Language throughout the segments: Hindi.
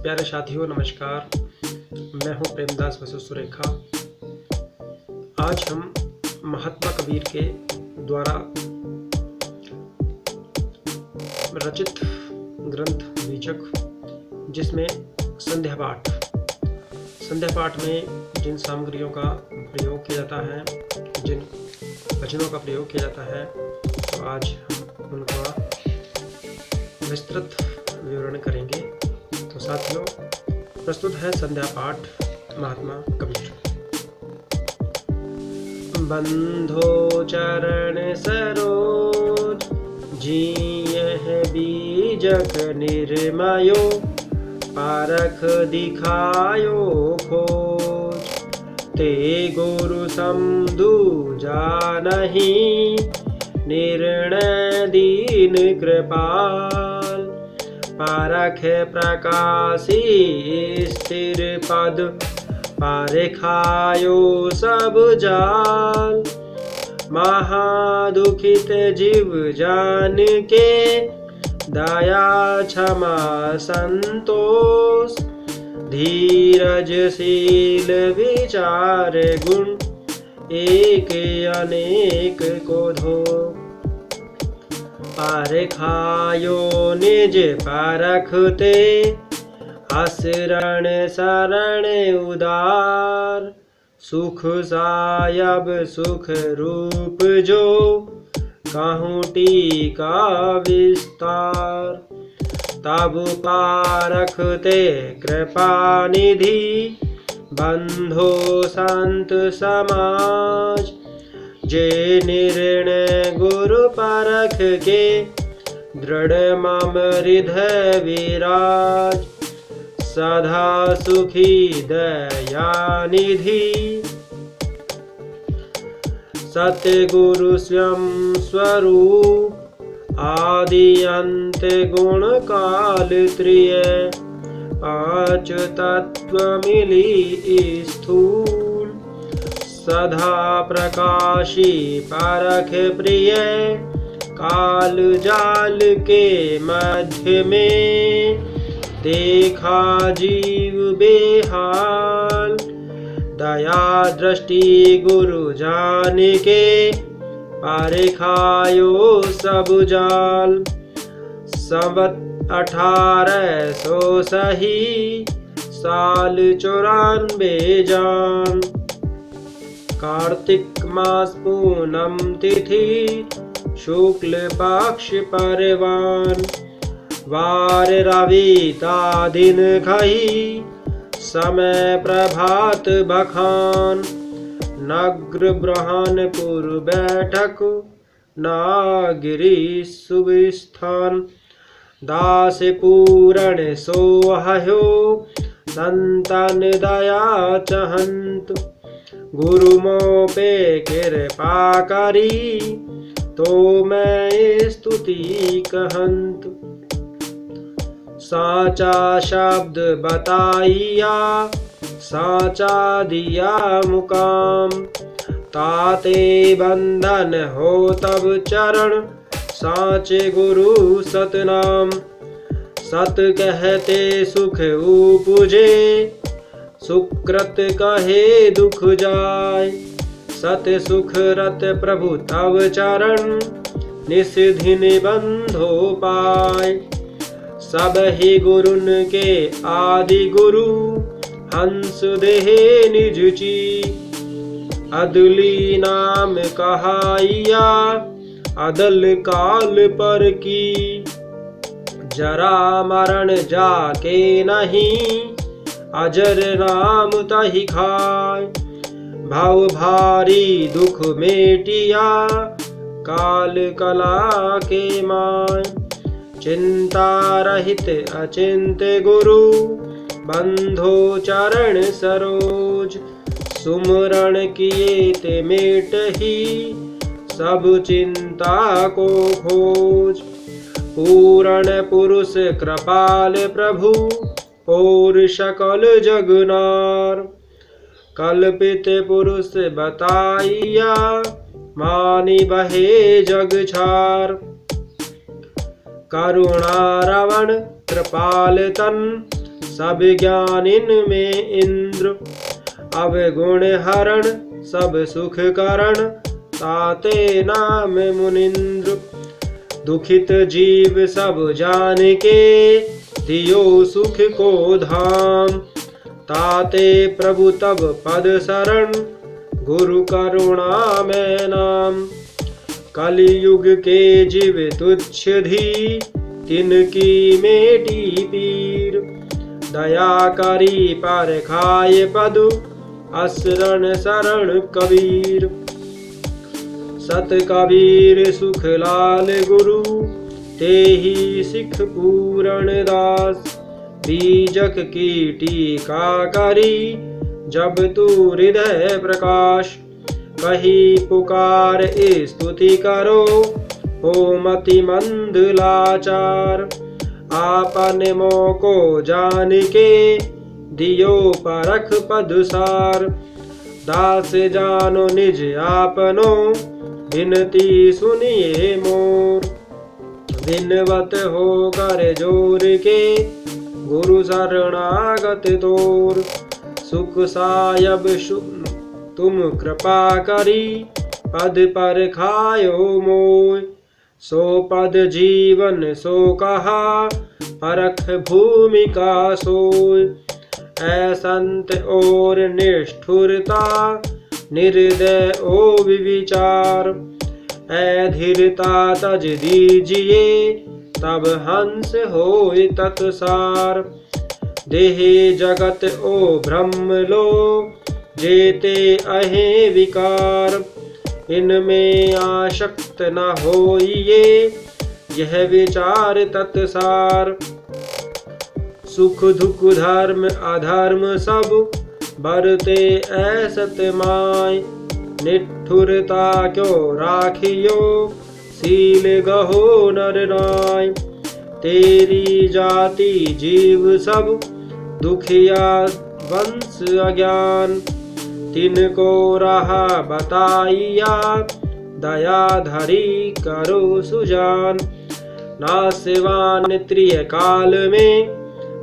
प्यारे साथियों नमस्कार। मैं हूं प्रेमदास बसु सुरेखा। आज हम महात्मा कबीर के द्वारा रचित ग्रंथ बीजक, जिसमें संध्या पाठ में जिन सामग्रियों का प्रयोग किया जाता है, जिन वचनों का प्रयोग किया जाता है, तो आज हम उनका विस्तृत विवरण करेंगे। तो साथियों, प्रस्तुत है संध्या पाठ महात्मा कबीर। बंधो चरण सरोज जियह बीजक निर्मयो, पारख दिखायो खोज। ते गुरु समधु जानहि, निर्णय दीन कृपाल। पारख प्रकाशी स्थिर पद, पारखायो सब जाल। महादुखित जीव जान के, दया क्षमा संतोष। धीरजशील विचार गुण, एक अनेक को धो। पारखायो निज पारखते, असरण शरण उदार। सुख सायब सुख रूप जो, कहूँ टीका विस्तार। तब पारखते कृपा निधि, बंधो संत समाज। जे निर्णय गुरु परख के, दृढ़ मम हृदय विराज। सदा सुखी दया निधि, सतगुरु स्वयं स्वरूप। आदि अंत गुण काल त्रय, पांच तत्व मिली स्थूल। सदा प्रकाशी पारख प्रिय, काल जाल के मध्य में। देखा जीव बेहाल, दया दृष्टि गुरु जान के। पारखायो सब जाल। संवत 1800 सही, साल 94 जान। कार्तिक मास पूनम तिथि, शुक्ल पक्ष परवान। वार रवि ता दिन खही, समय प्रभात बखान। नग्र ब्रह्मपुर बैठक, नागिरी शुभ स्थान। दास पूरण सोहयो, संतन दया चहंत। गुरु मों पे कृपा करी, तो मैं स्तुति कहंत। साचा शब्द बताइया, साचा दिया मुकाम। ताते बंधन हो तब चरण, साचे गुरु सतनाम। सत कहते सुख उपजे, सुकृत कहे दुख जाय। सत सुख रत प्रभु तव चरण, निस्धिन बंधो पाय। सब ही गुरुन के आदि गुरु, हंस देहे निज ची। अदली नाम कहाइया, अदल काल पर की। जरा मरण जाके नहीं, अजर नाम तहि खाय। भव भारी दुख मेटिया, काल कला के माय। चिंता रहित अचिंत गुरु, बंधो चरण सरोज। सुमरण किए ते मेटहि, सब चिंता को खोज। पूर्ण पुरुष कृपाल प्रभु, और सकल जगनार। कल्पित पुरुष बताइया, मानी बहे जग छार। करुणा रवण कृपाल तन, सब ज्ञान इनमें इंद्र। अवगुण हरण सब सुख करण, ताते नाम मुनिंद्र। दुखित जीव सब जान के, दियो सुख को धाम। ताते प्रभु तब पद शरण, गुरु करुणा में नाम। कलियुग के जीव तुच्छ धी, तिनकी मेटी पीर। दया करी पर खाए पदु, असरण शरण कबीर। सत कबीर सुख लाल गुरु, तेहि सिख पूरण दास। बीजक की टीका करी, जब तू हृदय प्रकाश। कही पुकार स्तुति करो, हो मति मंद लाचार। आपन मोह को जान के, दियो परख पदसार। दास जानो निज आपनो, विनती सुनिए मोर। विनवत हो कर जोर के, गुरु शरणागत तोर। सुख सायब तुम कृपा करी, पद पर खायो मोय। सो पद जीवन सो कहा, परख भूमि का सोय। असंत और निष्ठुरता, निर्दय ओ विचार। अधीरता तज दीजिए, तब हंस होय तत्सार। देहे जगत ओ ब्रह्म लो, जेते अहे विकार। इनमें आसक्त न होइए, यह विचार तत्सार। सुख दुख धर्म अधर्म सब, बरते ऐसत माय। निठुरता क्यों राखियो, सील गहो नर नाय। तेरी जाति जीव सब, दुखिया वंश अज्ञान। तिनको राह बताइया, दया धरी करो सुजान। नासवान त्रिय काल में,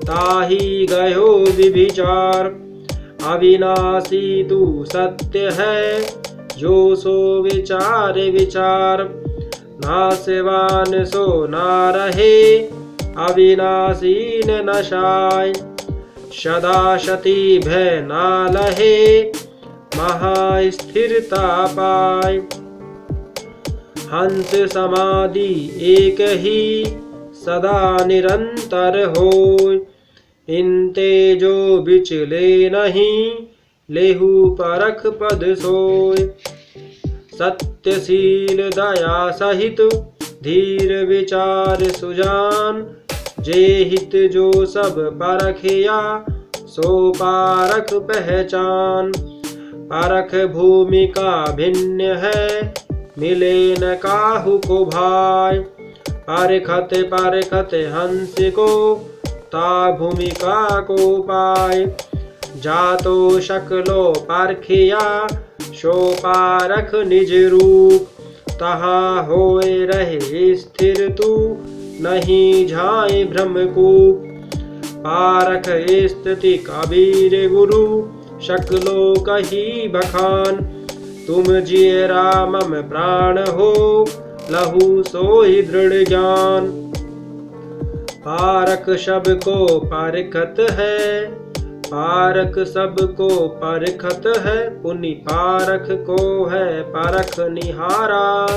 ताही गयो विभिचार। अविनाशी तू सत्य है, जो सो विचार विचार। नासवान सो ना रहे, अविनाशी न नशाय। सदा सती भय ना लहे, महास्थिरता पाय। हंस समाधि एक ही, सदा निरंतर होय। इनते जो बिचले नहीं, लेहु परख पद सोय। सत्यशील दया सहित, धीर विचार सुजान। जे हित जो सब परखिया, सो पारख पहचान। परख भूमि का भिन्न है, मिले न काहू को भाई। परखत परखत हंस को, ता भूमिका को पाए। जातो शकलो परखिया, सो पारख निज रूप। तहाँ होए रहे स्थिर तू, नहीं झाए भ्रमकूप। पारख स्थिति कबीर गुरु, शकलो कही बखान। तुम जिय रामम प्राण हो, लहू सोई दृढ़ ज्ञान। पारक सब को पारखत है, पारक सब को परखत है। पुनि पारख को है परख निहारा।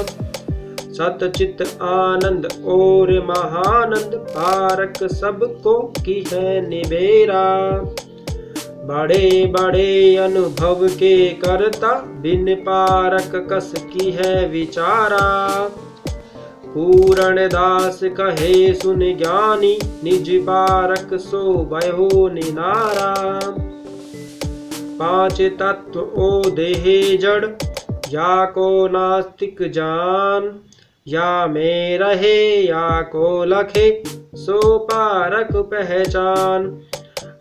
सतचित आनंद और महानंद, पारक सबको की है निबेरा। बड़े बड़े अनुभव के करता, बिन पारक कस की है विचारा। पूरण दास कहे सुन ज्ञानी, निज पारक सो भयो निनारा। पांच तत्व ओ देहे जड़, या को नास्तिक जान। या में रहे या को लखे, सो पारक पहचान।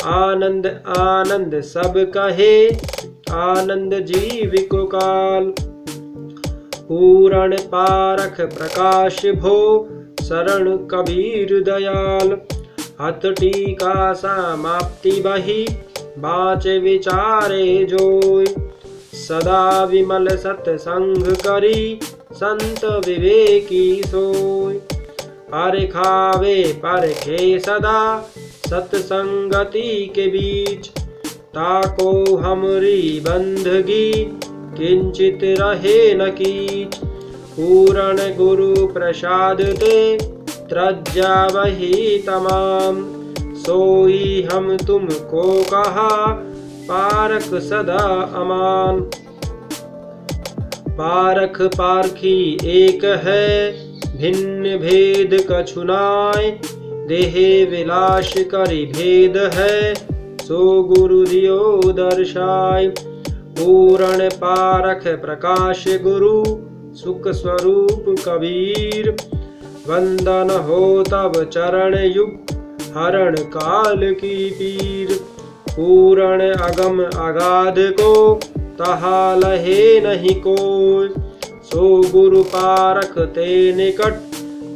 आनंद आनंद सब कहे, आनंद जीविको काल। पूरण पारख प्रकाश भो, शरण कबीर दयाल। हत टीका समाप्ति बही बाच विचारे जोय। सदा विमल सत्संग करी संत विवेकी सोय। परखावे परखे सदा सत्संगति के बीच। ताको हमरी बंदगी किंचित रहे न कीच। पूर्ण गुरु प्रसाद ते त्रज्या वही तमाम। सोई हम तुमको कहा पारख सदा अमान। पारख पारखी एक है भिन्न भेद कछु नाय। देहे विलास करि भेद है सो गुरु दियो दर्शाय। पूर्ण पारख प्रकाश गुरु सुख स्वरूप कबीर। वंदन हो तब चरण युग हरण काल की पीर। पूर्ण अगम अगाध को तहा लहे नहीं कोय। सो गुरु पारख ते निकट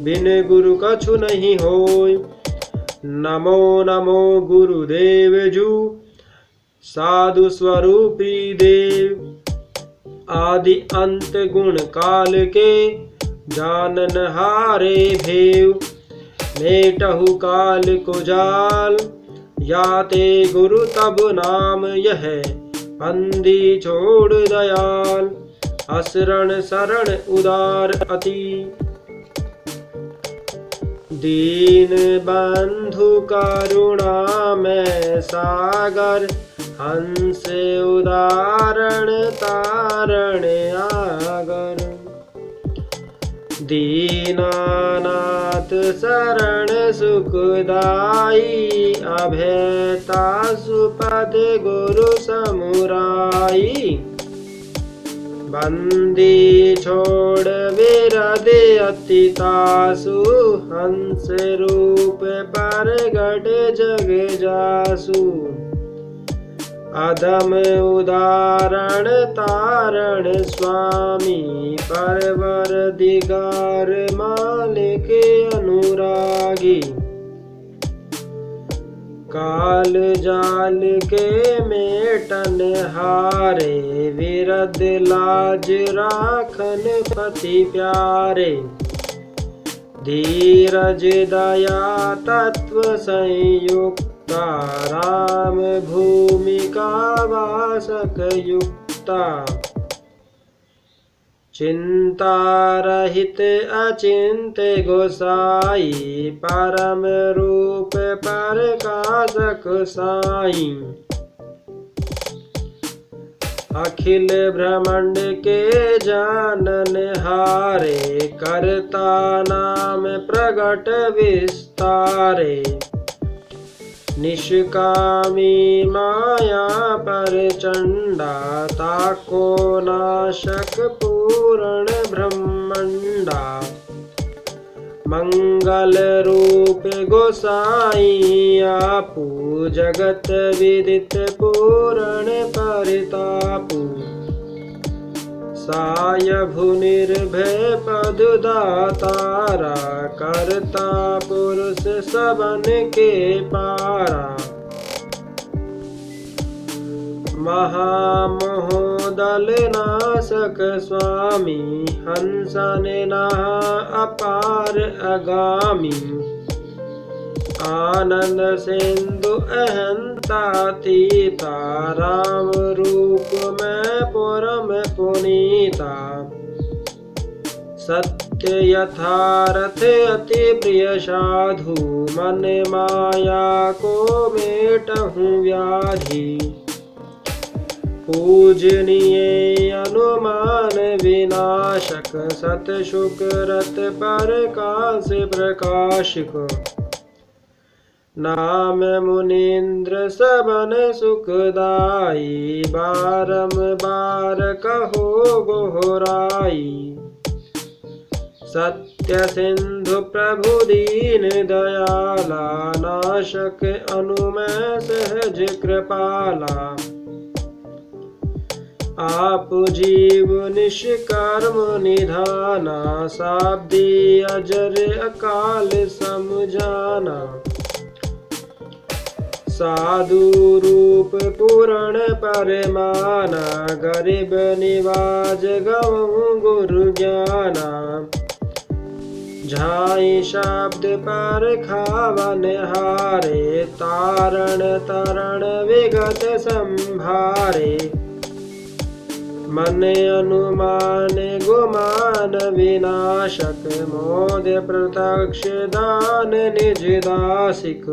बिन गुरु कछु नहीं होय। नमो नमो गुरुदेव जू साधु स्वरूपी देव। आदि अंत गुण काल के जानन हारे भेव। मेटहु काल को जाल याते गुरु तब नाम यह बंदी छोड़ दयाल। असरण शरण उदार अति दीन बंधु करुणा में सागर। हंस उदारण तारण आगर। दीनानाथ शरण सुखदाई। अभयता सुपद गुरु समुराई। बंदी छोड़ विरद अति तासु। हंस रूप परगट जग जासु। अधम उदारण तारण स्वामी। परवर दिगार मालिक अनुरागी। काल जाल के मेटन हारे। विरद लाज राखन पति प्यारे। धीरज दया तत्व संयुक्ता। राम भूमिका वासक युक्ता। चिंता रहित अचिंत गोसाई। परम रूप प्रकाशक साई। अखिल ब्रह्मांड के जानन हारे। करता नाम प्रगट विस्तारे। निष्कामी माया पर चंडा। ताको नाशक पूर्ण ब्रह्मंडा। मंगल रूप गोसाई आपू। जगत विदित पूर्ण परितापू। सायभु निर्भय पद दातारा। करता पुरुष सबन के पारा। महामहोदल नाशक स्वामी। हंसन नहा अपार अगामी। आनंद सिंधु अहंता तीता। राम रूप में पुरम पुनीता। सत्य यथार्थ अति प्रिय साधु। मन माया को मेटहु व्याधि। पूजनीय अनुमान विनाशक। सत शुक रत प्रकाश प्रकाशिक। नाम मुनीन्द्र सबन सुखदाई। बारंबार कहो गोहराई। सत्य सिंधु प्रभु दीन दयाला। नाशक अनुमय सहज कृपाला। आप जीव निष्कर्म निधाना। शाब्दी अजर अकाल समझाना। साधु रूप पूर्ण परमाना, गरीब निवाज गवऊं गुरु ज्ञाना। झाई शब्द पर खावन हारे, तारण तरण विगत संभारे। मन अनुमान गुमान विनाशक, मोद प्रत्यक्ष दान निज दासिक।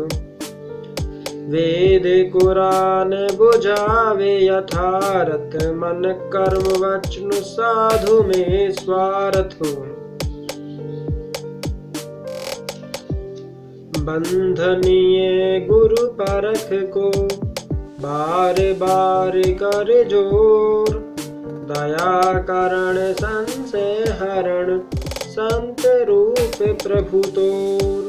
वेद कुरान बुझावे यथारथ, मन कर्म वचन साधु में स्वार्थ। बंधनीय गुरु परख को, बार बार कर जोर। दया करण संशय हरण, संत रूप प्रभु तोर।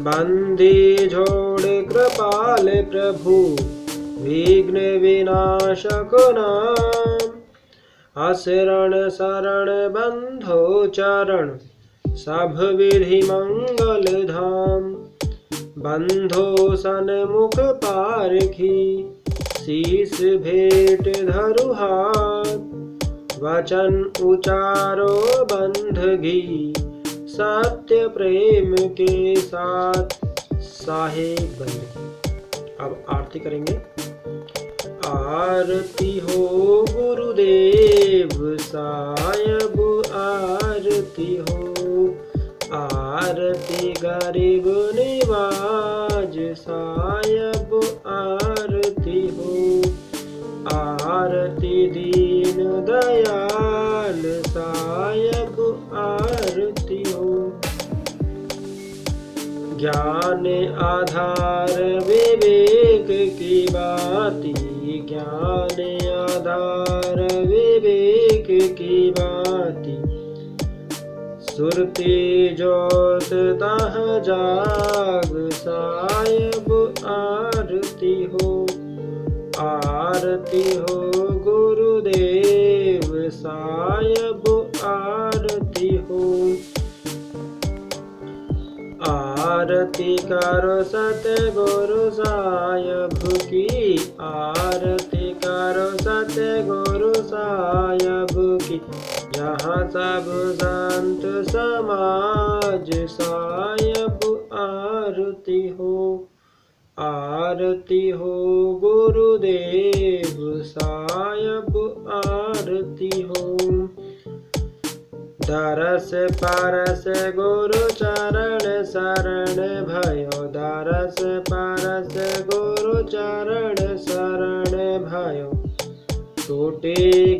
बंदी जोड़ कृपाल प्रभु, विघ्न विनाशक नाम। असरण शरण बंधो चरण, सब विधि मंगल धाम। बंधो सन्मुख पारखी, शीस भेंट धरु हाथ। वचन उचारो बंध घी, सत्य प्रेम के साथ। साहेब बंदगी। अब आरती करेंगे। आरती हो गुरुदेव सायब, आरती हो। आरती गरीब निवाज सायब, आरती हो। आरती दीन दयाल सायब, आरती हो। ज्ञान आधार विवेक की बाती, ज्ञान आधार विवेक की बाती। सुरती जोत तह जाग सायब, आरती हो। आरती हो गुरुदेव सायब, आरती हो। आरती करो सतगुरु सायब की, आरती करो सतगुरु सायब की। जहाँ सब संत समाज सायब, आरती हो। आरती हो गुरुदेव सायब, आरती हो। दरस परस गुरु चरण शरण भयो, दरस परस गुरु चरण शरण भयो। टूटे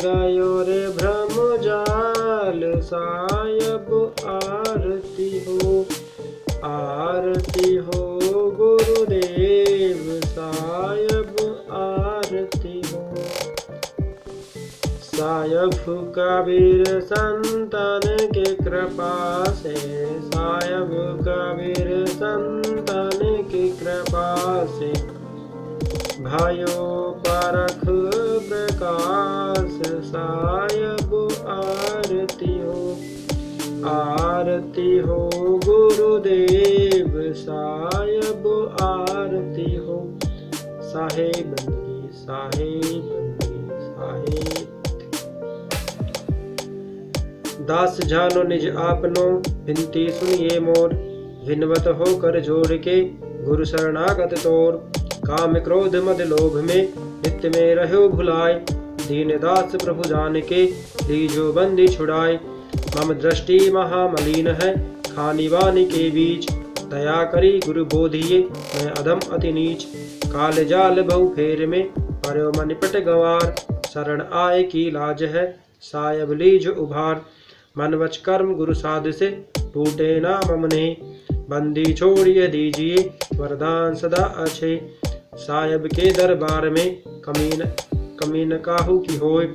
गयो रे भ्रम जाल सायब, आरती हो। आरती हो गुरुदेव सायब, आरती हो। सायब कबीर संतन के कृपा से, सायब कबीर संतन की कृपा से। भयो परख प्रकाश सायब, आरती हो। आरती हो गुरुदेव सायब, आरती हो। साहेब बंदगी, साहेब बंदगी, साहेब। दास जानो निज आपनो, विनती सुनिए मोर। विनवत होकर जोड़ के, गुरु शरणागत तोर। काम क्रोध मद लोभ में, नित्य में रहो भुलाए। दीन दास प्रभु जान के, लीजो बंदी छुड़ाए। मम दृष्टि महामलीन है, खानी वानी के बीच। दया करी गुरु बोधिए, मैं अधम अति नीच। काल जाल बहु फेर में, पर्यो मन निपट गंवार। शरण आए की लाज है, सायब लीज उभार। मन वच कर्म गुरु साध से, टूटे ना ममने। बंदी छोड़िए दीजिए, वरदान सदा अच्छे। सायब के दरबार में, कमीन काहू की होय।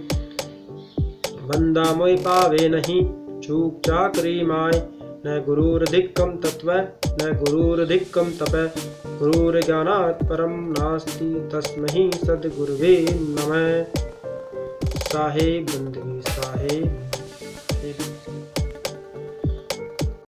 बंदा मोय पावे नहीं, चूक चाकरी माय। न गुरुरधिकम तत्व, न गुरुरधिकम तप। गुरुर ज्ञानात् परम नास्ति, तस्मै सद्गुरुवे नमः। साहेब बंदगी, साहेब।